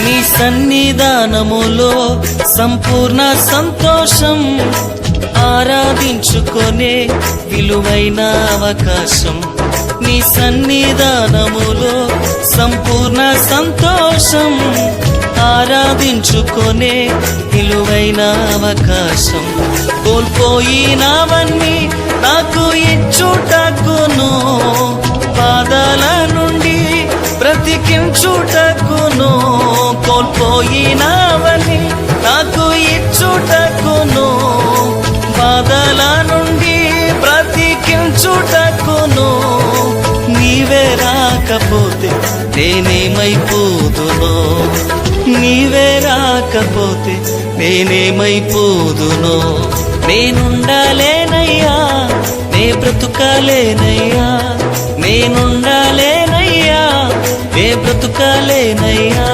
నీ సన్నిధానములో సంపూర్ణ సంతోషం, ఆరాధించుకొనే విలువైన అవకాశం. నీ సన్నిధానములో సంపూర్ణ సంతోషం, ఆరాధించుకొనే విలువైన అవకాశం. కోల్పోయినవన్నీ నాకు ఇచ్చుటకును, పాదాల నుండి బ్రతికించుటకును. కోల్పోయినవన్నీ నాకు ఇచ్చుటకును, పాదాల నుండి బ్రతికించుటకును. నీవే రాకపోతే నేనేమైపోదునో, నీవే రాకపోతే నేనేమైపోదునో. నేనుండాలేనయ్యా, నే బ్రతుకాలేనయ్యా, నేనుండాలేనయ్యా, నే బ్రతుకాలేనయ్యా.